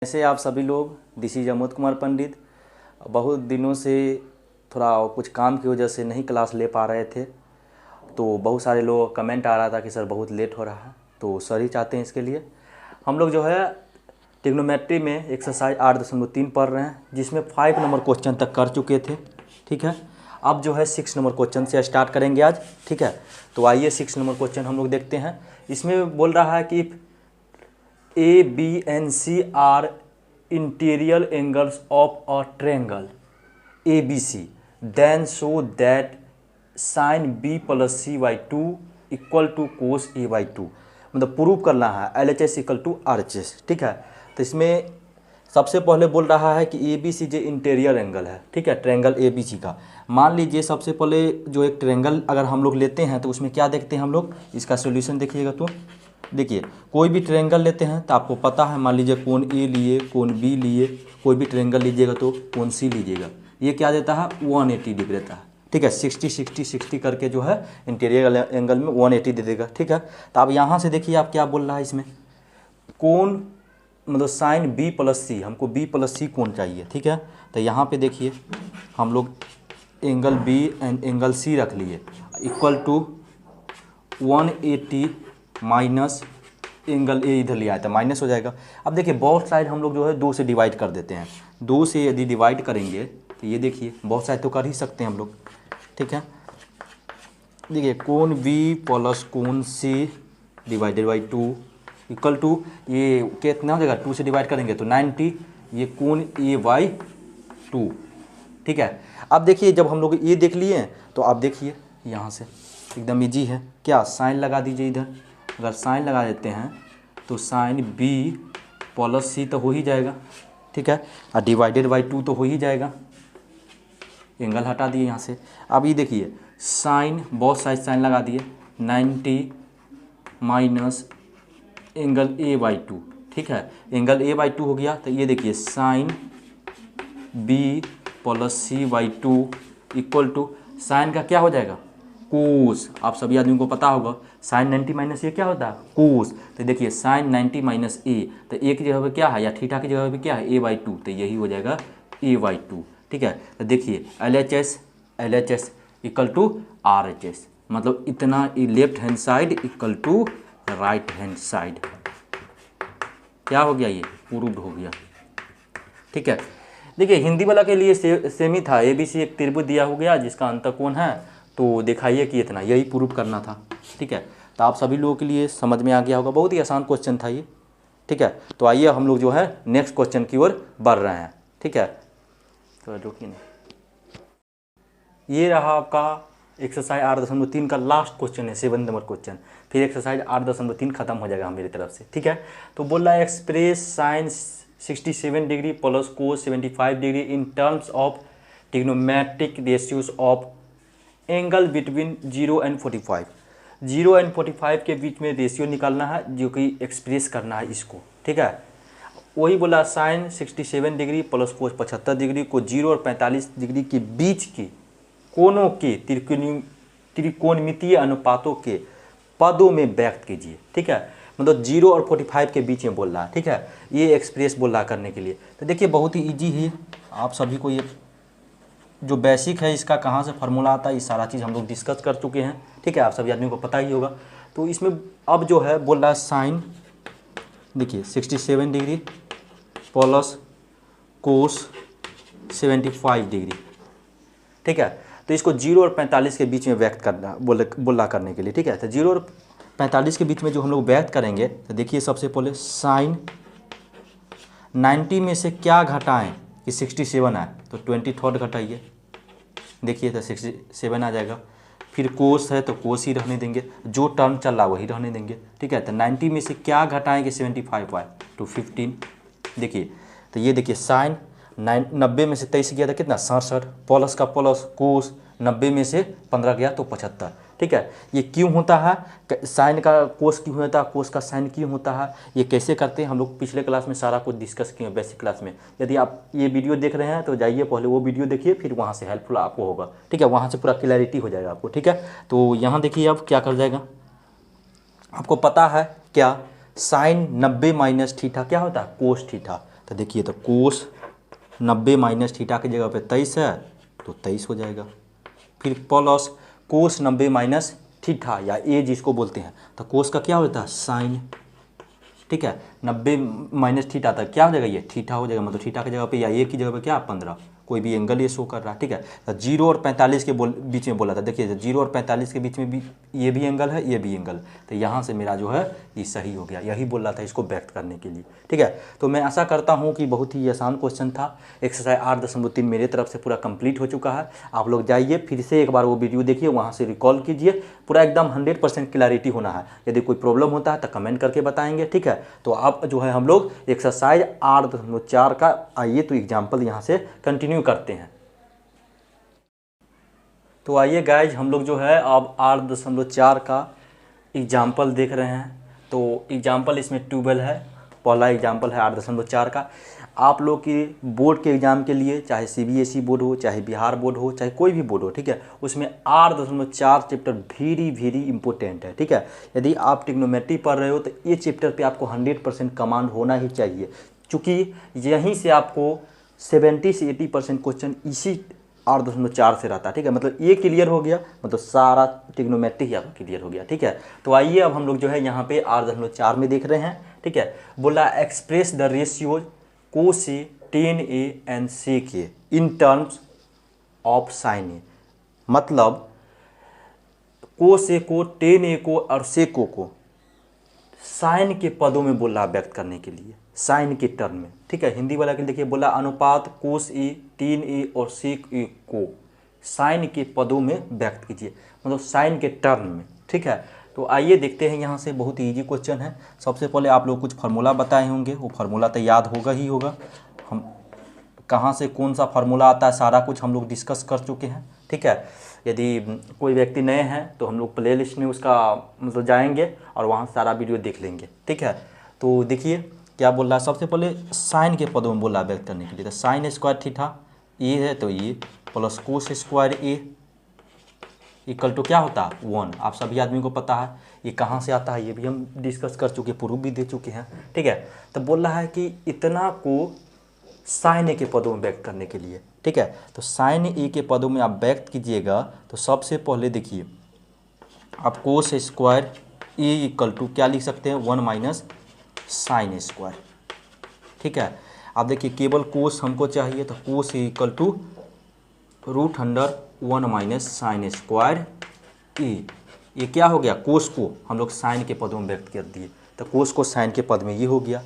ऐसे आप सभी लोग, दिस इज अमोद कुमार पंडित। बहुत दिनों से थोड़ा कुछ काम की वजह से नहीं क्लास ले पा रहे थे, तो बहुत सारे लोग कमेंट आ रहा था कि सर बहुत लेट हो रहा है, तो सर ही चाहते हैं इसके लिए हम लोग जो है ट्रिग्नोमेट्री में एक्सरसाइज 8.3 पढ़ रहे हैं, जिसमें 5 नंबर क्वेश्चन तक कर चुके थे। ठीक है, अब जो है 6 नंबर क्वेश्चन से स्टार्ट करेंगे आज। ठीक है, तो आइए 6 नंबर क्वेश्चन हम लोग देखते हैं। इसमें बोल रहा है कि A, B and C are interior angles of a triangle ABC, then show that sin B plus C by 2 equal to cos A by 2। मतलब प्रूव करना है LHS इक्वल टू RHS। ठीक है, तो इसमें सबसे पहले बोल रहा है कि ABC जो इंटीरियर एंगल है, ठीक है, ट्रायंगल ABC का। मान लीजिए सबसे पहले जो एक ट्रायंगल अगर हम लोग लेते हैं तो उसमें क्या देखते हैं हम लोग, इसका सोल्यूशन देखिएगा। तो देखिए कोई भी ट्रायंगल लेते हैं तो आपको पता है, मान लीजिए कोण ए लिए, कोण बी लिए, कोई भी ट्रायंगल लीजिएगा तो कोण सी लीजिएगा, ये क्या देता है 180 डिग्री देता है। ठीक है, 60 60 60 करके जो है इंटीरियर एंगल में 180 दे देगा। ठीक है, तो आप यहाँ से देखिए आप क्या बोल रहा है इसमें, कोण मतलब साइन बी प्लस सी, हमको बी प्लस सी कोण चाहिए। ठीक है, तो यहाँ पे देखिए हम लोग angle B and angle C रख लिए equal to 180 minus angle A इधर लिया है तो माइनस हो जाएगा। अब देखिए बोथ साइड हम लोग जो है 2 से डिवाइड कर देते हैं। 2 से यदि डिवाइड करेंगे तो ये देखिए बोथ साइड तो कर ही सकते हैं हम लोग। ठीक है, देखिए कोण बी प्लस कोण C divided by 2 equal to ये कितना हो जाएगा, 2 से डिवाइड करेंगे तो 90, ये कोण ए बाई 2। ठीक है, अब देखिए जब हम लोग ये देख लिए तो आप देखिए यहाँ से एकदम इजी है, क्या साइन लगा दीजिए इधर। अगर साइन लगा देते हैं तो साइन बी प्लस सी तो हो ही जाएगा। ठीक है, और डिवाइडेड बाई 2 तो हो ही जाएगा, एंगल हटा दिए यहाँ से। अब ये देखिए साइन बहुत साइड साइन लगा दिए 90 माइनस एंगल ए बाई 2। ठीक है, एंगल ए बाई 2 हो गया, तो ये देखिए sine B plus C by 2 equal to sine का क्या हो जाएगा कोस। आप सभी आदमियों को पता होगा साइन 90 माइनस ए क्या होता है कोस। तो देखिए साइन 90 माइनस ए, तो ए की जगह पे क्या है या थीटा की जगह पे क्या है ए बाई 2, तो यही हो जाएगा ए बाई 2। ठीक है, तो देखिए LHS इक्वल टू RHS, मतलब इतना left hand side equal to right hand side. क्या हो गया, ये प्रूव्ड हो गया। ठीक है, देखिए हिंदी वाला के लिए सेम ही था, ABC एक त्रिभुज दिया हो गया जिसका अंतःकोण है, तो दिखाइए कि इतना, यही प्रूव करना था। ठीक है, तो आप सभी लोगों के लिए समझ में आ गया होगा, बहुत ही आसान क्वेश्चन था ये। ठीक है, तो आइए हम लोग जो है नेक्स्ट क्वेश्चन की ओर बढ़ रहे हैं। ठीक है, तो रुकिए ना, ये रहा आपका एक्सरसाइज 8.3 का लास्ट क्वेश्चन है, 7 नंबर क्वेश्चन। फिर एक्सरसाइज 8.3 खत्म हो जाएगा मेरी तरफ से। ठीक है, तो बोल रहा है express sine 67 degree plus cos 75 degree in terms of trigonometric ratios of angle between 0 and 45। 0 and 45 के बीच में रेशियो निकालना है, जो कि एक्सप्रेस करना है इसको। ठीक है, वही बोला sine 67 degree plus cos 75 degree को 0 और 45 डिग्री के बीच के कोणों के त्रिकोणमितीय अनुपातों के पदों में व्यक्त कीजिए। ठीक है, मतलब 0 और 45 के बीच में बोल रहा है। ठीक है, ये एक्सप्रेस बोल रहा करने के लिए। तो देखिए बहुत ही ईजी है, आप सभी को ये जो बेसिक है इसका कहाँ से फार्मूला आता है, ये सारा चीज़ हम लोग डिस्कस कर चुके हैं। ठीक है, आप सभी आदमियों को पता ही होगा। तो इसमें अब जो है बोल रहा है साइन, देखिए 67 डिग्री प्लस कोस 75 डिग्री। ठीक है, तो इसको 0 और 45 के बीच में व्यक्त करना बोला करने के लिए। ठीक है, तो 0 और 45 के बीच में जो हम लोग व्यक्त करेंगे, तो देखिए सबसे पहले साइन 90 में से क्या घटाएं कि 67 आए, तो 23 घटाइए, देखिए तो 67 आ जाएगा। फिर कोस है तो कोस ही रहने देंगे, जो टर्म चल रहा वही रहने देंगे। ठीक है, तो 90 में से क्या घटाएं कि 75 आए, तो 15। देखिए तो ये देखिए साइन 90 में से 23 गया था कितना 67, प्लस का प्लस कोस 90 में से 15 गया तो 75। ठीक है, ये क्यों होता है, साइन का कोस क्यों होता है, कोस का साइन क्यों होता है, ये कैसे करते हैं हम लोग पिछले क्लास में सारा कुछ डिस्कस किए बेसिक क्लास में। यदि आप ये वीडियो देख रहे हैं तो जाइए पहले वो वीडियो देखिए, फिर वहाँ से हेल्पफुल आपको होगा। ठीक है, वहाँ से पूरा क्लैरिटी हो जाएगा आपको। ठीक है, तो यहाँ देखिए अब क्या कर जाएगा, आपको पता है क्या साइन 90 माइनस थीटा क्या होता है कोस थीटा। तो देखिए तो कोस 90 माइनस थीटा की जगह पे 23 है तो 23 हो जाएगा। फिर प्लस कोस 90 माइनस थीटा या ए जिसको बोलते हैं, तो कोस का क्या होता है साइन, ठीक है। 90 माइनस थीटा तक क्या हो जाएगा, ये थीटा हो जाएगा, मतलब थीटा की जगह पे या ए की जगह पे क्या 15, कोई भी एंगल ये शो कर रहा है, ठीक है। तो 0 और 45 के बीच में बोला था, देखिए 0 और 45 के बीच में भी ये भी एंगल है, ये भी एंगल, तो यहाँ से मेरा जो है ये सही हो गया, यही बोल रहा था इसको व्यक्त करने के लिए, ठीक है। तो मैं आशा करता हूँ कि बहुत ही आसान क्वेश्चन था। एक्सरसाइज 8.3 मेरे तरफ से पूरा कंप्लीट हो चुका है। आप लोग जाइए फिर से एक बार वो वीडियो देखिए, वहाँ से रिकॉल कीजिए, पूरा एकदम 100% क्लैरिटी होना है। यदि कोई प्रॉब्लम होता है तो कमेंट करके बताएंगे, ठीक है। तो अब जो है हम लोग एक्सरसाइज 8.4 का आइए तो एग्जाम्पल यहाँ से कंटिन्यू करते हैं। तो आइए गाइज हम लोग जो है अब 8.4 का एग्जाम्पल देख रहे हैं। तो एग्जाम्पल इसमें 12 है, पहला एग्जाम्पल है 8.4 का। आप लोग की बोर्ड के एग्ज़ाम के लिए, चाहे CBSE बोर्ड हो, चाहे बिहार बोर्ड हो, चाहे कोई भी बोर्ड हो, ठीक है, उसमें 8.4 चैप्टर वेरी इंपॉर्टेंट है, ठीक है। यदि आप ट्रिग्नोमेट्री पढ़ रहे हो तो ये चैप्टर पे आपको 100% कमांड होना ही चाहिए, क्योंकि यहीं से आपको 70 से 80% क्वेश्चन इसी 8.4 से रहता है, ठीक है। मतलब ये क्लियर हो गया, मतलब सारा ट्रिग्नोमेट्री ही आपका क्लियर हो गया, ठीक है। तो आइए अब हम लोग जो है यहाँ पे 8.4 में देख रहे हैं, ठीक है। बोला express the ratios cos A, tan A and sec A in terms of sin A। मतलब cos A को, tan A को और sec को साइन के पदों में बोला व्यक्त करने के लिए, साइन के टर्म में, ठीक है। हिंदी वाला के देखिए बोला अनुपात कोस ए, tan A और sec A को साइन के पदों में व्यक्त कीजिए, मतलब साइन के टर्म में, ठीक है। तो आइए देखते हैं, यहाँ से बहुत इजी क्वेश्चन है। सबसे पहले आप लोग कुछ फार्मूला बताए होंगे, वो फार्मूला तो याद होगा ही होगा। हम कहाँ से कौन सा फार्मूला आता है सारा कुछ हम लोग डिस्कस कर चुके हैं, ठीक है। यदि कोई व्यक्ति नए हैं तो हम लोग प्ले लिस्ट में उसका मतलब जाएंगे और वहाँ सारा वीडियो देख लेंगे, ठीक है। तो देखिए क्या बोल रहा है, सबसे पहले साइन के पदों में बोल रहा है व्यक्त करने के लिए। तो साइन स्क्वायर थीटा ए है तो ये plus cos square A equal to क्या होता है 1। आप सभी आदमी को पता है ये कहाँ से आता है, ये भी हम डिस्कस कर चुके, प्रूफ भी दे चुके हैं, ठीक है। तो बोल रहा है कि इतना को साइन ए के पदों में व्यक्त करने के लिए, ठीक है। तो साइन ए के पदों में आप व्यक्त कीजिएगा तो सबसे पहले देखिए आप cos square A equal to क्या लिख सकते हैं 1 माइनस साइन स्क्वायर, ठीक है। आप देखिए केवल कोस हमको चाहिए, तो cos A equal to √1 minus sine square A. ये क्या हो गया, कोस को हम लोग साइन के पदों में व्यक्त कर दिए, तो कोस को साइन के पद में ये हो गया।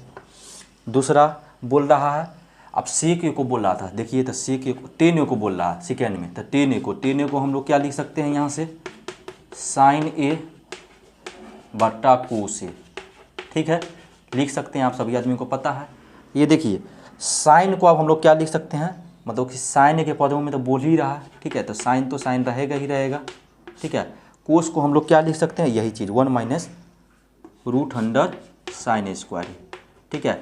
दूसरा बोल रहा है, अब sec A को बोल रहा था, देखिए तो sec A को tan A को बोल रहा है सेकेंड में, तो tan A को हम लोग क्या लिख सकते हैं यहाँ से साइन A बट्टा कोस A, ठीक है, लिख सकते हैं, आप सभी आदमी को पता है। ये देखिए साइन को अब हम लोग क्या लिख सकते हैं, मतलब कि साइन के पदों में तो बोल ही रहा है, ठीक है, तो साइन रहेगा ही रहेगा, ठीक है। कोस को हम लोग क्या लिख सकते हैं, यही चीज़ 1 माइनस √अंडर साइन स्क्वायर, ठीक है।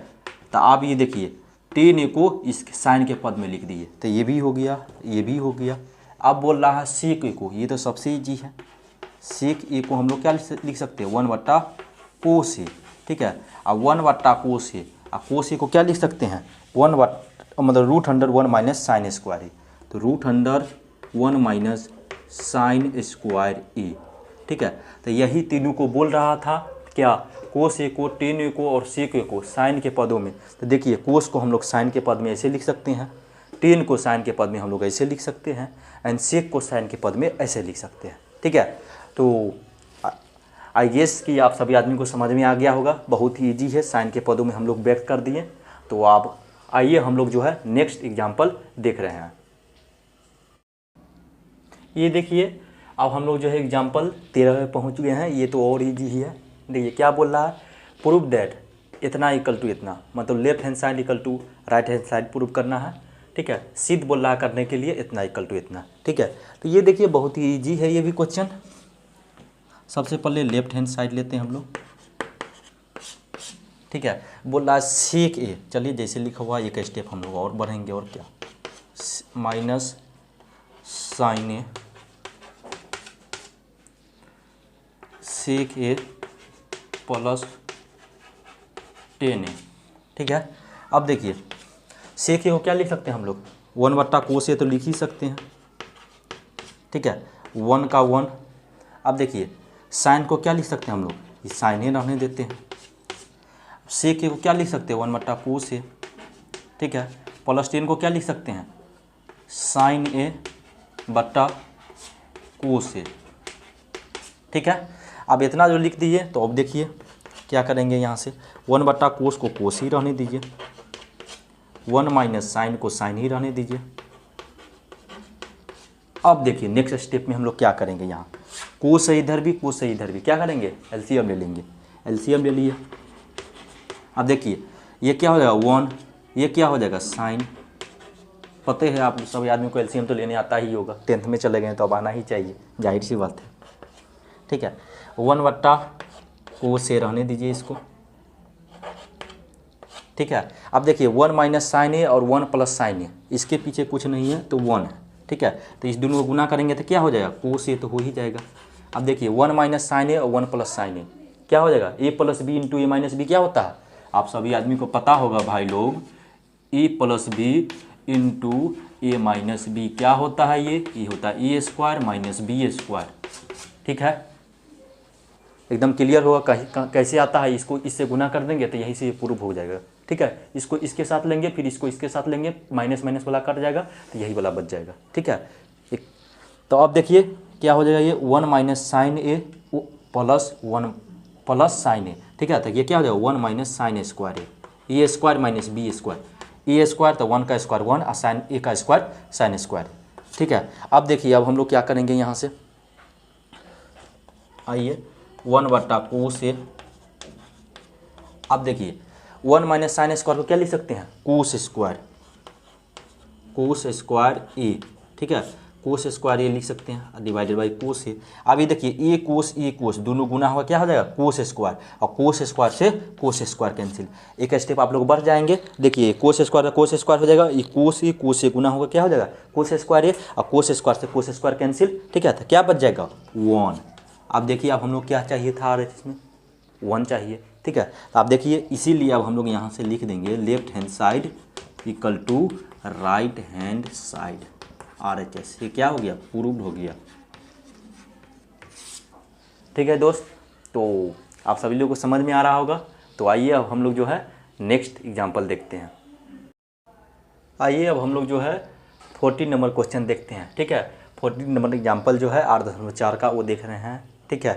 तो आप ये देखिए tan A को इस साइन के पद में लिख दिए, तो ये भी हो गया, ये भी हो गया। अब बोल रहा है sec A को, ये तो सबसे ईजी है, sec A को हम लोग क्या लिख सकते हैं 1 बट्टा कोस A, ठीक है। अब 1 बट्टा कोस A, अब कोस A को क्या लिख सकते हैं 1 बट्टा मतलब √1 माइनस साइन स्क्वायर A, तो √1 माइनस साइन स्क्वायर A, ठीक है। तो यही तीनों को बोल रहा था क्या, कोस A को, tan A को और sec A को साइन के पदों में। तो देखिए कोस को हम लोग साइन के पद में ऐसे लिख सकते हैं, tan को साइन के पद में हम लोग ऐसे लिख सकते हैं, एंड sec को साइन के पद में ऐसे लिख सकते हैं, ठीक है। तो आई गेस कि आप सभी आदमी को समझ में आ गया होगा, बहुत ही ईजी है, साइन के पदों में हम लोग व्यक्त कर दिए। तो आप आइए हम लोग जो है नेक्स्ट एग्जाम्पल देख रहे हैं। ये देखिए अब हम लोग जो है एग्जाम्पल 13 में पहुँच गए हैं, ये तो और ईजी ही है। देखिए क्या बोल रहा है, प्रूव दैट इतना इक्वल टू इतना, मतलब left hand side equal to right hand side prove करना है, ठीक है। सिद्ध बोल रहा करने के लिए इतना इक्वल टू इतना, ठीक है। तो ये देखिए बहुत ही ईजी है ये भी क्वेश्चन। सबसे पहले लेफ्ट हैंड साइड लेते हैं हम लोग, ठीक है। बोल रहा है sec A, चलिए जैसे लिखा हुआ एक स्टेप हम लोग और बढ़ेंगे, और क्या minus sine A sec A plus tan A, ठीक है। अब देखिए सेक ए को क्या लिख सकते हैं हम लोग, 1/cos ए तो लिख ही सकते हैं, ठीक है, 1 का 1। अब देखिए साइन को क्या लिख सकते हैं हम लोग, ये साइन ए रहने देते हैं। सेक ए को क्या लिख सकते हैं, 1/cos ए, ठीक है, प्लस 10 को क्या लिख सकते हैं, साइन ए बट्टा कोस ए, ठीक है। अब इतना जो लिख दीजिए, तो अब देखिए क्या करेंगे यहाँ से, 1/cos को कोस ही रहने दीजिए, 1 माइनस साइन को साइन ही रहने दीजिए। अब देखिए नेक्स्ट स्टेप में हम लोग क्या करेंगे, यहाँ कोस है इधर भी, कोस है इधर भी, क्या करेंगे, एलसीएम ले लेंगे, एलसीएम ले लिए। अब देखिए ये क्या हो जाएगा 1, ये क्या हो जाएगा साइन, पता है आप सभी आदमी को एलसीएम तो लेने आता ही होगा, 10th में चले गए तो अब आना ही चाहिए, जाहिर सी बात है, ठीक है। 1/cos ए रहने दीजिए इसको, ठीक है। अब देखिए 1 माइनस साइन ए और 1 प्लस साइन ए, इसके पीछे कुछ नहीं है तो 1 है, ठीक है। तो इस दोनों को गुना करेंगे तो क्या हो जाएगा, कोस ए तो हो ही जाएगा। अब देखिए 1 माइनस साइन ए और 1 प्लस साइन ए क्या हो जाएगा, ए प्लस बी इंटू ए माइनस बी क्या होता है, आप सभी आदमी को पता होगा भाई लोग, ए प्लस बी इंटू ए माइनस बी क्या होता है, ये होता है ए स्क्वायर माइनस बी स्क्वायर, ठीक है। एकदम क्लियर होगा कैसे आता है, इसको इससे गुना कर देंगे तो यही से ये प्रूफ हो जाएगा, ठीक है। इसको इसके साथ लेंगे, फिर इसको इसके साथ लेंगे, माइनस माइनस वाला कट जाएगा तो यही वाला बच जाएगा, ठीक है। तो अब देखिए क्या हो जाएगा, ये 1 minus sine A plus 1 plus sine A, ठीक है। तो ये क्या हो जाएगा 1 माइनस साइन स्क्वायर ए स्क्वायर माइनस बी स्क्वायर, ए स्क्वायर तो 1 का स्क्वायर 1 और साइन ए का स्क्वायर साइन स्क्वायर, ठीक है। अब देखिए अब हम लोग क्या करेंगे यहाँ से, आइए 1/cos ए, अब देखिए 1 माइनस साइन स्क्वायर को क्या लिख सकते हैं, कोस स्क्वायर ए, ठीक है, कोस स्क्वायर ए लिख सकते हैं डिवाइडेड बाई कोस ए। अब ये देखिए ए कोस दोनों गुना होगा क्या हो जाएगा, कोस स्क्वायर, और कोस स्क्वायर से कोस स्क्वायर कैंसिल, एक स्टेप आप लोग बढ़ जाएंगे। देखिए कोस स्क्वायर हो जाएगा, ये कोस ए गुना होगा क्या हो जाएगा, कोस स्क्वायर ए, और कोस स्क्वायर से कोस स्क्वायर कैंसिल, ठीक है। तो क्या बच जाएगा 1। अब देखिए अब हम लोग क्या चाहिए था, इसमें 1 चाहिए, ठीक है। तो आप देखिए इसीलिए अब हम लोग यहाँ से लिख देंगे left hand side equal to right hand side, RHS, ये क्या हो गया, प्रूव्ड हो गया, ठीक है दोस्त। तो आप सभी लोगों को समझ में आ रहा होगा। तो आइए अब हम लोग जो है नेक्स्ट एग्जांपल देखते हैं। आइए अब हम लोग जो है 14 नंबर क्वेश्चन देखते हैं, ठीक है। 14 नंबर एग्जांपल जो है 8.4 का वो देख रहे हैं, ठीक है।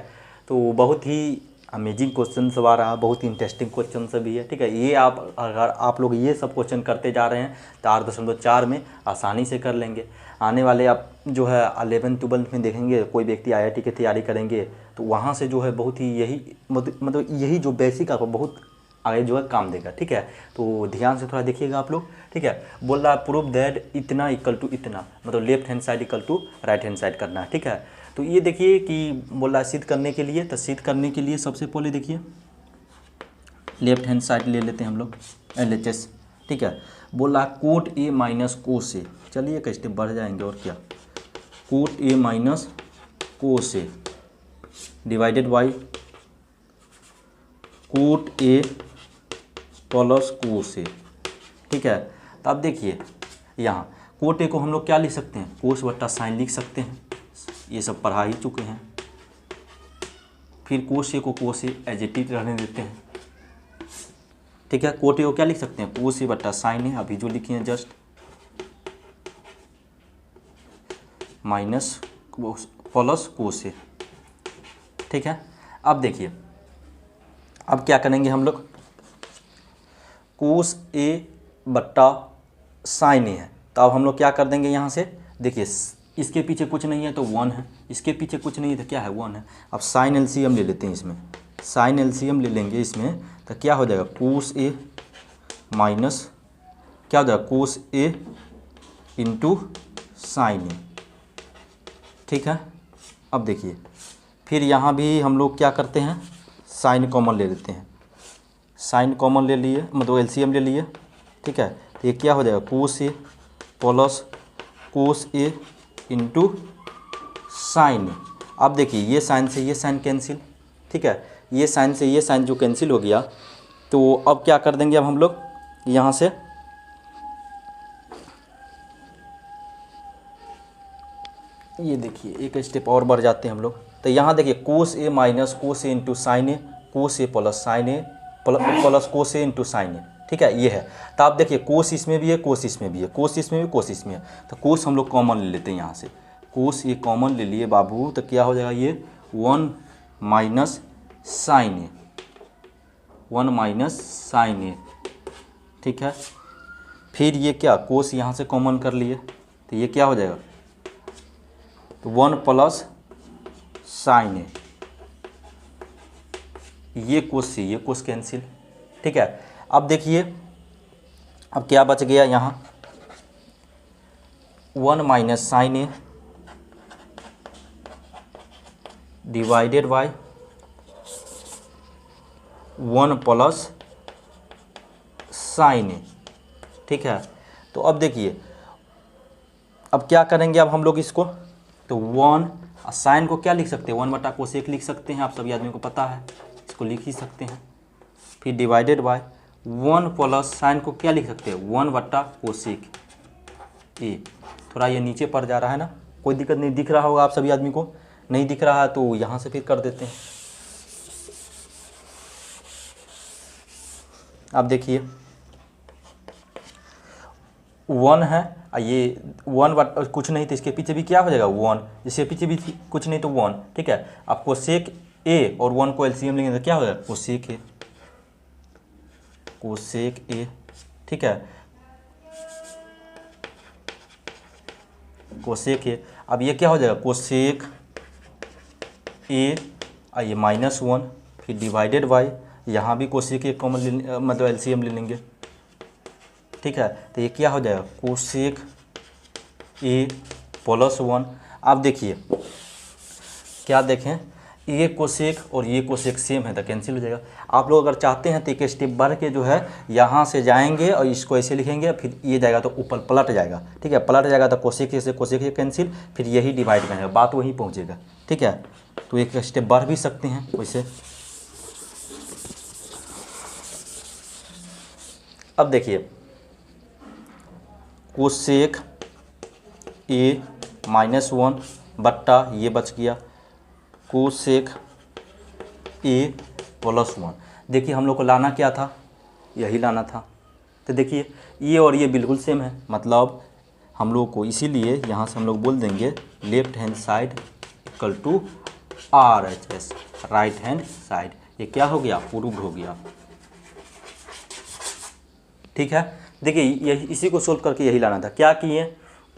तो बहुत ही अमेजिंग क्वेश्चन सब आ रहा है, बहुत ही इंटरेस्टिंग क्वेश्चन सब भी है, ठीक है। ये अगर आप लोग ये सब क्वेश्चन करते जा रहे हैं तो 8.4 में आसानी से कर लेंगे। आने वाले आप जो है 11th 12th में देखेंगे, कोई व्यक्ति IIT की तैयारी करेंगे तो वहाँ से जो है बहुत ही यही मतलब यही जो बेसिक आपको बहुत आगे जो है काम देगा, ठीक है। तो ध्यान से थोड़ा देखिएगा आप लोग, ठीक है। बोल रहा है प्रूव दैट इतना इक्वल टू इतना, मतलब left hand side equal to right hand side करना है, ठीक है। तो ये देखिए कि बोल रहा है सिद्ध करने के लिए, तो सिद्ध करने के लिए सबसे पहले देखिए लेफ्ट हैंड साइड ले लेते हैं हम लोग LHS, ठीक है। बोल रहा कोट ए माइनस कोस ए, चलिए एक स्टेप बढ़ जाएंगे और क्या, cot A minus cos A divided by cot A plus cos A, ठीक है। तो अब देखिए यहाँ कोट ए को हम लोग क्या लिख सकते हैं, कोस बट्टा साइन लिख सकते हैं, ये सब पढ़ा ही चुके हैं। फिर कोस ए को कोस ए एज इट इज रहने देते हैं, ठीक है। कोट ए को क्या लिख सकते हैं, कोस ए बट्टा साइन है, अभी जो लिखे हैं just, minus plus cos A, ठीक है। अब देखिए अब क्या करेंगे हम लोग, कोस ए बट्टा साइन ए है, तो अब हम लोग क्या कर देंगे यहाँ से, देखिए इसके पीछे कुछ नहीं है तो 1 है, इसके पीछे कुछ नहीं है तो क्या है 1 है। अब साइन LCM ले लेते हैं, इसमें साइन LCM ले लेंगे इसमें, तो क्या हो जाएगा कोस ए माइनस क्या हो जाएगा कोस ए इंटू साइन ए, ठीक है। अब देखिए फिर यहाँ भी हम लोग क्या करते हैं, साइन कॉमन ले लेते हैं, साइन कॉमन ले लिए मतलब LCM ले लिए, ठीक है। तो ये क्या हो जाएगा कोस ए प्लस कोस ए इंटू साइन। अब देखिए ये साइन से ये साइन कैंसिल, ठीक है, ये साइन से ये साइन जो कैंसिल हो गया, तो अब क्या कर देंगे अब हम लोग यहाँ से ये देखिए एक स्टेप और बढ़ जाते हैं हम लोग। तो यहाँ देखिए कोस ए minus cos A into sine A, cos A plus sine A plus cos A into sine A, ठीक है ये है। तो आप देखिए कोस इसमें भी है, कोस इसमें भी है, कोस इसमें भी, कोस इसमें है। तो कोस हम लोग कॉमन ले लेते हैं यहाँ से, कोस ये कॉमन ले लिए बाबू, तो क्या हो जाएगा ये 1 minus sine A, 1 minus sine A, ठीक है। फिर ये क्या कोस यहाँ से कॉमन कर लिए, तो ये क्या हो जाएगा, तो 1 प्लस साइन ए, ये कोस सी, ये कोस कैंसिल, ठीक है। अब देखिए अब क्या बच गया यहाँ, 1 minus sine A divided by 1 plus sine A, ठीक है। तो अब देखिए अब क्या करेंगे, अब हम लोग इसको, तो 1 साइन को क्या लिख सकते हैं, 1 बटा कोसेक लिख सकते हैं, आप सभी आदमी को पता है, इसको लिख ही सकते हैं। फिर डिवाइडेड बाय 1 प्लस साइन को क्या लिख सकते हैं, 1 बटा कोसेक ए। थोड़ा ये नीचे पड़ जा रहा है ना, कोई दिक्कत नहीं, दिख रहा होगा आप सभी आदमी को, नहीं दिख रहा है तो यहाँ से फिर कर देते हैं। अब देखिए 1 है, ये 1 बटा कुछ नहीं तो इसके पीछे भी क्या हो जाएगा 1, इसके पीछे भी कुछ नहीं तो 1, ठीक है। अब कोसेक ए और 1 को एलसीएम लेंगे तो क्या हो जाएगा कोसेक ए, कोसेक ए, ठीक है, कोसेक ए। अब ये क्या हो जाएगा कोसेक ए, ये -1, फिर डिवाइडेड बाय, यहाँ भी कोसेक ए कॉमन मतलब एलसीएम ले लेंगे, ठीक है। तो ये क्या हो जाएगा कोसेक ए प्लस 1। आप देखिए क्या देखें, ये कोसेक और ये कोसेक सेम है तो कैंसिल हो जाएगा। आप लोग अगर चाहते हैं तो एक स्टेप बढ़ के जो है यहाँ से जाएंगे और इसको ऐसे लिखेंगे, फिर ये जाएगा तो ऊपर पलट जाएगा, ठीक है, पलट जाएगा तो कोसेक से कोसेक से कैंसिल, फिर यही डिवाइड करेगा, बात वहीं पहुँचेगा, ठीक है। तो एक स्टेप बढ़ भी सकते हैं वैसे। अब देखिए कोसेक ए -1 बट्टा ये बच गया कोसेक ए प्लस 1। देखिए हम लोग को लाना क्या था, यही लाना था। तो देखिए ये और ये बिल्कुल सेम है, मतलब हम लोग को इसीलिए यहाँ से हम लोग बोल देंगे left hand side equal to RHS, right hand side. ये क्या हो गया, प्रूव्ड हो गया, ठीक है। देखिए यही इसी को सोल्व करके यही लाना था। क्या किए,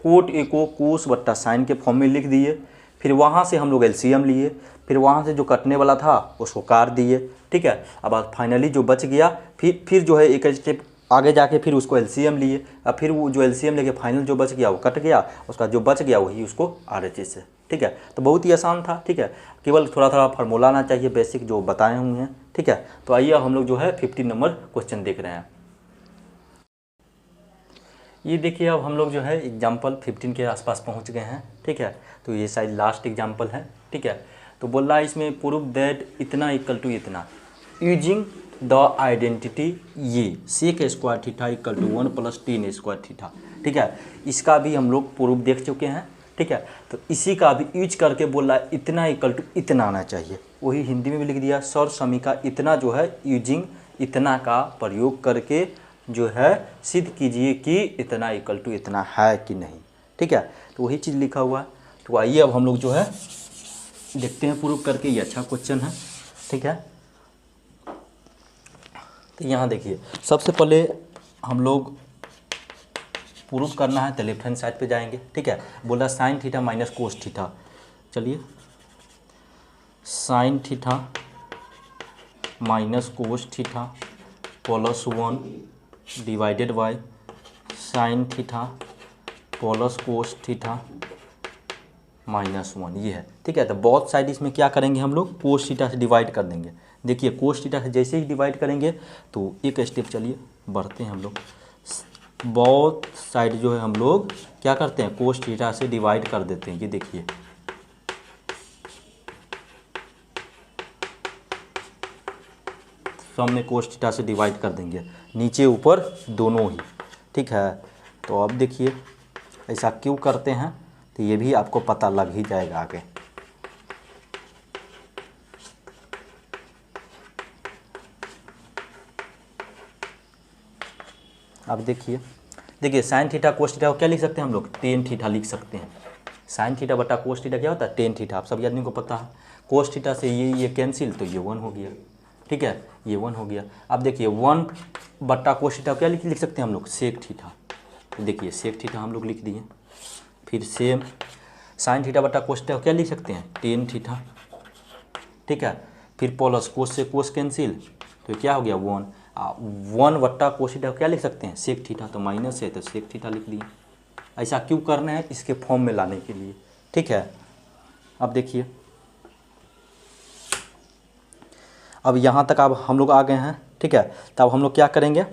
कोट ए को कोस बट्टा साइन के फॉर्म में लिख दिए, फिर वहाँ से हम लोग एलसीएम लिए, फिर वहाँ से जो कटने वाला था उसको काट दिए, ठीक है। अब फाइनली जो बच गया फिर जो है एक स्टेप आगे जाके फिर उसको एलसीएम लिए, अब फिर वो जो एलसीएम लेके फाइनल जो बच गया वो कट गया, उसका जो बच गया वही उसको RHS है, ठीक है। तो बहुत ही आसान था, ठीक है, केवल थोड़ा थोड़ा फार्मूला आना चाहिए बेसिक जो बताए हुए हैं, ठीक है। तो आइए हम लोग जो है 15 नंबर क्वेश्चन देख रहे हैं। ये देखिए अब हम लोग जो है एग्जाम्पल 15 के आसपास पहुंच गए हैं, ठीक है। तो ये शायद लास्ट एग्जाम्पल है, ठीक है। तो बोल रहा है इसमें प्रूव दैट इतना इक्वल टू इतना यूजिंग द आइडेंटिटी ये sec square theta equal to 1 plus tan square theta, ठीक है। इसका भी हम लोग प्रूफ देख चुके हैं, ठीक है। तो इसी का भी यूज करके बोल रहा है इतना इक्वल टू इतना आना चाहिए, वही हिंदी में भी लिख दिया सर समीका इतना जो है यूजिंग इतना का प्रयोग करके जो है सिद्ध कीजिए कि इतना इक्वल टू इतना है कि नहीं, ठीक है। तो वही चीज़ लिखा हुआ है। तो आइए अब हम लोग जो है देखते हैं प्रूफ करके, ये अच्छा क्वेश्चन है, ठीक है। तो यहाँ देखिए सबसे पहले हम लोग प्रूफ करना है तो लेफ्ट हैंड साइड पे जाएंगे, ठीक है। बोला sine theta minus cos theta, चलिए sine theta minus cos theta plus 1 divided by sine theta plus cos theta -1, ये है, ठीक है। तो बहुत साइड इसमें क्या करेंगे हम लोग कोस थीटा से डिवाइड कर देंगे। देखिए कोस थीटा से जैसे ही डिवाइड करेंगे तो एक स्टेप चलिए बढ़ते हैं हम लोग, बहुत साइड जो है हम लोग क्या करते हैं कोस थीटा से डिवाइड कर देते हैं। ये देखिए सम में कोस थीटा से डिवाइड कर देंगे, नीचे ऊपर दोनों ही, ठीक है। तो अब देखिए ऐसा क्यों करते हैं, तो ये भी आपको पता लग ही जाएगा आगे। अब देखिए साइन थीटा कोस थीटा को क्या लिख सकते हैं हम लोग, टेन थीटा लिख सकते हैं। साइन थीटा बटा कोस थीटा क्या होता है, टेन थीटा, आप सभी आदमी को पता है। कोस थीटा से ये कैंसिल, तो ये 1 हो गया, ठीक है, ये 1 हो गया। अब देखिए 1 बटा कोस थीटा क्या लिख सकते हैं हम लोग, सेक थीटा। तो देखिए सेक थीटा हम लोग लिख दिए। फिर सेम साइन थीटा बटा कोस थीटा क्या लिख सकते हैं, टेन थीटा, ठीक है। फिर प्लस कोस से कोस कैंसिल, तो क्या हो गया 1। 1 बट्टा कोस थीटा क्या लिख सकते हैं, सेक थीटा, तो माइनस है तो सेक थीटा लिख दिए। ऐसा क्यों करना है, इसके फॉर्म में लाने के लिए, ठीक है। अब देखिए अब यहाँ तक अब हम लोग आ गए हैं, ठीक है। तो अब हम लोग क्या करेंगे,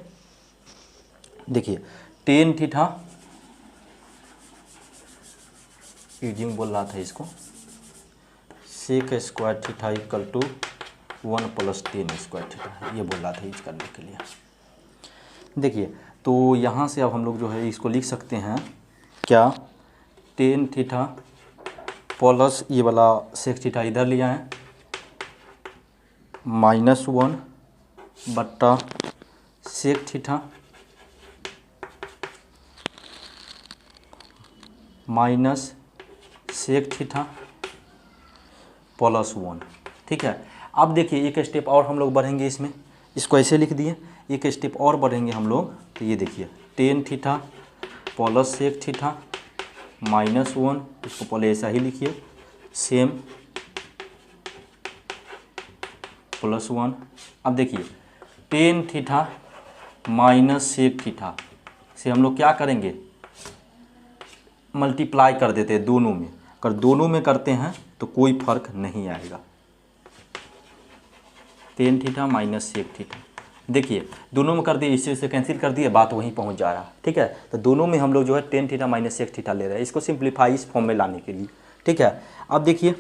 देखिए टेन थीटा, यूजिंग बोल रहा था इसको, sec square theta equal to 1 plus tan square theta, ये बोल रहा था यूज करने के लिए। देखिए तो यहाँ से अब हम लोग जो है इसको लिख सकते हैं क्या, टेन थीटा प्लस ये वाला सेक थीटा इधर ले आए, -1 बट्टा sec theta minus sec theta plus 1, ठीक है। अब देखिए एक स्टेप और हम लोग बढ़ेंगे इसमें, इसको ऐसे लिख दिए, एक स्टेप और बढ़ेंगे हम लोग, तो ये देखिए tan theta plus sec theta -1, इसको पहले ऐसा ही लिखिए, सेम प्लस 1। अब देखिए tan theta minus sec theta से हम लोग क्या करेंगे, मल्टीप्लाई कर देते हैं दोनों में। अगर दोनों में करते हैं तो कोई फर्क नहीं आएगा, tan theta minus sec theta, देखिए दोनों में कर दिए, इससे से कैंसिल कर दिए, बात वहीं पहुंच जा रहा है, ठीक है। तो दोनों में हम लोग जो है tan theta minus sec theta ले रहे हैं, इसको सिंप्लीफाई इस फॉर्म में लाने के लिए, ठीक है। अब देखिए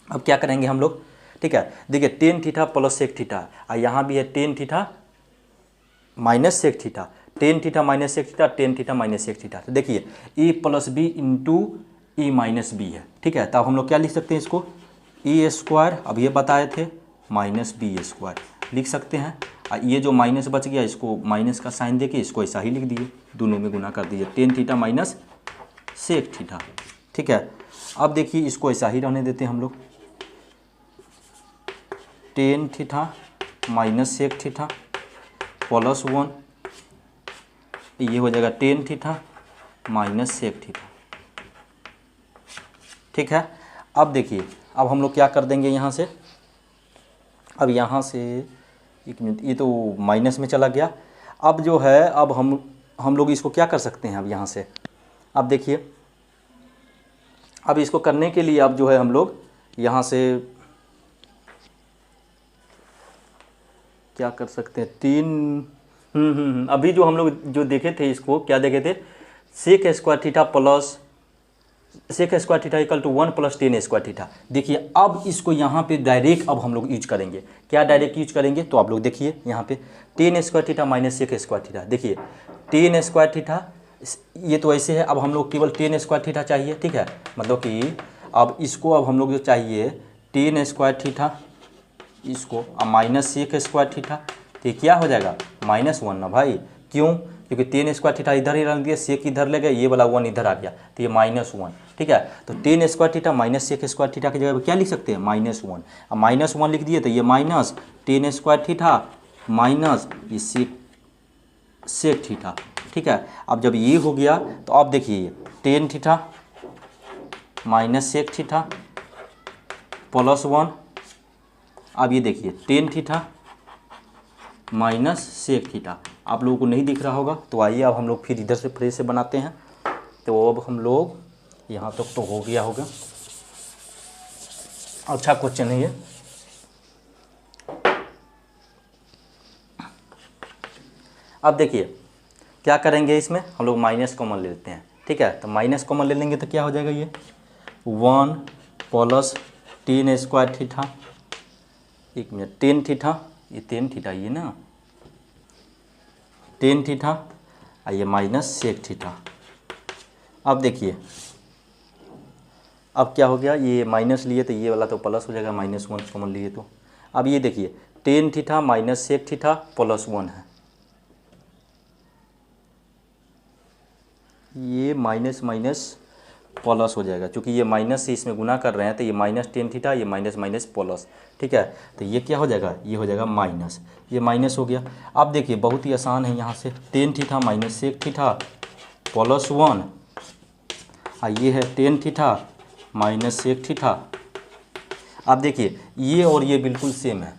अब क्या करेंगे हम लोग, ठीक है। देखिए tan theta plus sec theta, और यहाँ भी है tan theta minus sec theta, tan theta minus sec theta, tan theta minus sec theta. तो देखिए A plus B into E minus B है, ठीक है। तब हम लोग क्या लिख सकते हैं इसको, ए स्क्वायर, अब ये बताए थे, माइनस बी स्क्वायर लिख सकते हैं। और ये जो माइनस बच गया, इसको माइनस का साइन देके इसको ऐसा ही लिख दिए, दोनों में गुना कर दीजिए, tan theta minus sec theta, ठीक है। अब देखिए इसको ऐसा ही रहने देते हैं हम लोग, tan theta minus sec theta plus 1, ये हो जाएगा tan theta minus sec theta, ठीक है। अब देखिए अब हम लोग क्या कर देंगे यहाँ से, अब यहाँ से एक मिनट, ये तो माइनस में चला गया। अब जो है अब हम लोग इसको क्या कर सकते हैं अब यहाँ से, अब देखिए अब इसको करने के लिए अब जो है हम लोग यहाँ से क्या कर सकते हैं, तीन अभी जो हम लोग जो देखे थे, इसको क्या देखे थे, sec square theta plus sec square theta equal to 1 plus tan square theta. देखिए अब इसको यहाँ पे डायरेक्ट अब हम लोग यूज करेंगे, क्या डायरेक्ट यूज करेंगे, तो आप लोग देखिए यहाँ पे tan square theta minus sec square theta, देखिए टेन स्क्वायर थीटा, ये तो ऐसे है, अब हम लोग केवल टेन स्क्वायर थीटा चाहिए, ठीक है। मतलब कि अब इसको अब हम लोग जो चाहिए टेन स्क्वायर थीटा, इसको अब माइनस सेक स्क्वायर थीटा, तो ये क्या हो जाएगा -1 ना भाई, क्यों, क्योंकि टेन स्क्वायर थीटा इधर ही रख दिया, सेक इधर ले गए, ये वाला 1 इधर आ गया, तो ये -1, ठीक है। तो tan square theta minus sec square theta की जगह पे क्या लिख सकते हैं, -1। अब -1 लिख दिए, तो ये minus ten square theta minus ये सेक थीटा, ठीक है। अब जब ये हो गया तो अब देखिए tan theta minus sec theta plus 1, अब ये देखिए tan theta minus sec theta, आप लोगों को नहीं दिख रहा होगा, तो आइए अब हम लोग फिर इधर से फ्रेश से बनाते हैं। तो अब हम लोग यहाँ तक तो हो गया होगा, अच्छा क्वेश्चन है ये। अब देखिए क्या करेंगे, इसमें हम लोग माइनस कॉमन ले लेते हैं, ठीक है। तो माइनस कॉमन ले लेंगे तो क्या हो जाएगा, ये 1 प्लस टेन स्क्वायर थीटा, एक मिनट, टेन थीटा ये टेन थीटा, ये ना टेन थीटा, ये माइनस सेक थीटा। अब देखिए अब क्या हो गया, ये माइनस लिए तो ये वाला तो प्लस हो जाएगा, -1 कॉमन लिए तो। अब ये देखिए tan theta minus sec theta plus 1 है, ये माइनस माइनस प्लस हो जाएगा, क्योंकि ये माइनस से इसमें गुना कर रहे हैं तो ये माइनस टेन थीटा, ये माइनस माइनस प्लस, ठीक है। तो ये क्या हो जाएगा, ये हो जाएगा माइनस, ये माइनस हो गया। अब देखिए बहुत ही आसान है, यहाँ से tan theta minus sec theta plus 1, ये है tan theta minus sec theta. अब देखिए ये और ये बिल्कुल सेम है,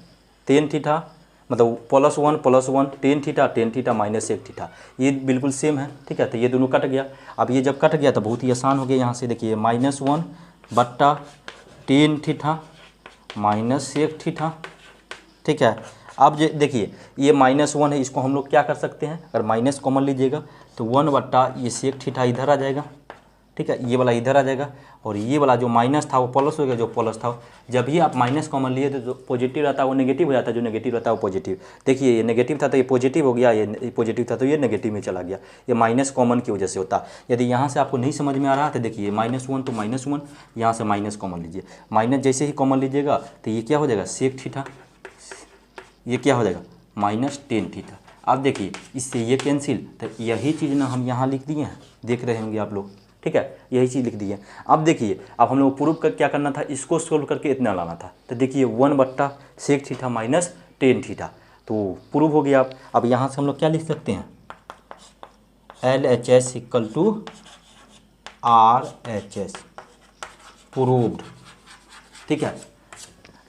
टेन थीटा मतलब +1 tan theta minus sec theta, ये बिल्कुल सेम है, ठीक है। तो ये दोनों कट गया। अब ये जब कट गया तो बहुत ही आसान हो गया, यहाँ से देखिए -1 बट्टा tan theta minus sec theta, ठीक है। अब देखिए ये -1 है, इसको हम लोग क्या कर सकते हैं, अगर माइनस कॉमन लीजिएगा तो 1 बट्टा ये सेक थीटा इधर आ जाएगा, ठीक है, ये वाला इधर आ जाएगा, और ये वाला जो माइनस था वो प्लस हो गया, जो प्लस था। जब भी आप माइनस कॉमन लिए तो जो पॉजिटिव रहता है वो नेगेटिव हो जाता है, जो नेगेटिव रहता है वो पॉजिटिव। देखिए ये नेगेटिव था तो ये पॉजिटिव हो गया, ये पॉजिटिव था तो ये नेगेटिव में चला गया। ये माइनस कॉमन की वजह से होता है। यदि यहाँ से आपको नहीं समझ में आ रहा है तो देखिए -1 तो -1, यहाँ से माइनस कॉमन लीजिए, माइनस जैसे ही कॉमन लीजिएगा तो ये क्या हो जाएगा, सेक थीटा, ये क्या हो जाएगा माइनस टेन थीटा। अब देखिए इससे ये कैंसिल, तो यही चीज़ ना हम यहाँ लिख दिए हैं, देख रहे होंगे आप लोग, ठीक है, यही चीज़ लिख दी है। अब देखिए अब हम लोग प्रूफ कर क्या करना था, इसको सोल्व करके इतना लाना था। तो देखिए 1 बट्टा sec theta minus tan theta, तो प्रूफ हो गया। अब यहाँ से हम लोग क्या लिख सकते हैं, LHS = RHS, प्रूव्ड, ठीक है।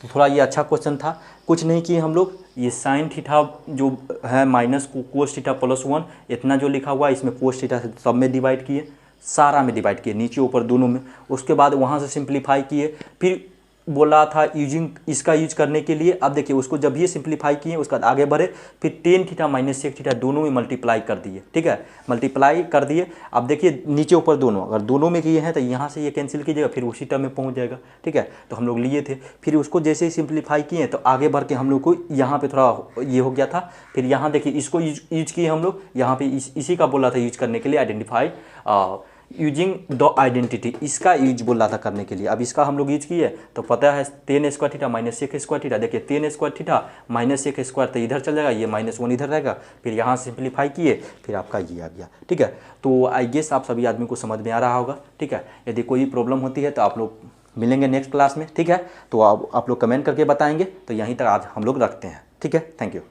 तो थोड़ा ये अच्छा क्वेश्चन था, कुछ नहीं किए हम लोग, ये साइन थीटा जो है माइनस कोस थीटा +1, इतना जो लिखा हुआ है इसमें कोस थीटा से सब में डिवाइड किए, सारा में डिवाइड किए, नीचे ऊपर दोनों में। उसके बाद वहाँ से सिंप्लीफाई किए, फिर बोला था यूजिंग इसका यूज करने के लिए। अब देखिए उसको जब ये सिंप्लीफाई किए उसके बाद आगे बढ़े, फिर tan theta minus sec theta दोनों में मल्टीप्लाई कर दिए, ठीक है, मल्टीप्लाई कर दिए। अब देखिए नीचे ऊपर दोनों, अगर दोनों में किए हैं तो यहाँ से ये कैंसिल कीजिएगा, फिर उसी टर्म में पहुँच जाएगा, ठीक है। तो हम लोग लिए थे, फिर उसको जैसे ही सिंप्लीफाई किए तो आगे बढ़ के हम लोग को यहाँ पे थोड़ा ये हो गया था। फिर यहाँ देखिए इसको यूज किए हम लोग, यहाँ पे इसी का बोला था यूज करने के लिए, आइडेंटिफाई यूजिंग द आइडेंटिटी, इसका यूज बोला था करने के लिए। अब इसका हम लोग यूज किए तो पता है tan square theta minus sec square theta, देखिए tan square theta minus sec square तो इधर चल जाएगा, ये -1 इधर रहेगा, फिर यहाँ सिंप्लीफाई किए, फिर आपका ये आ गया, ठीक है। तो आई गेस आप सभी आदमी को समझ में आ रहा होगा, ठीक है। यदि कोई प्रॉब्लम होती है तो आप लोग मिलेंगे नेक्स्ट क्लास में, ठीक है। तो आप लोग कमेंट करके बताएंगे। तो यहीं तक आज हम लोग रखते हैं, ठीक है, थैंक यू।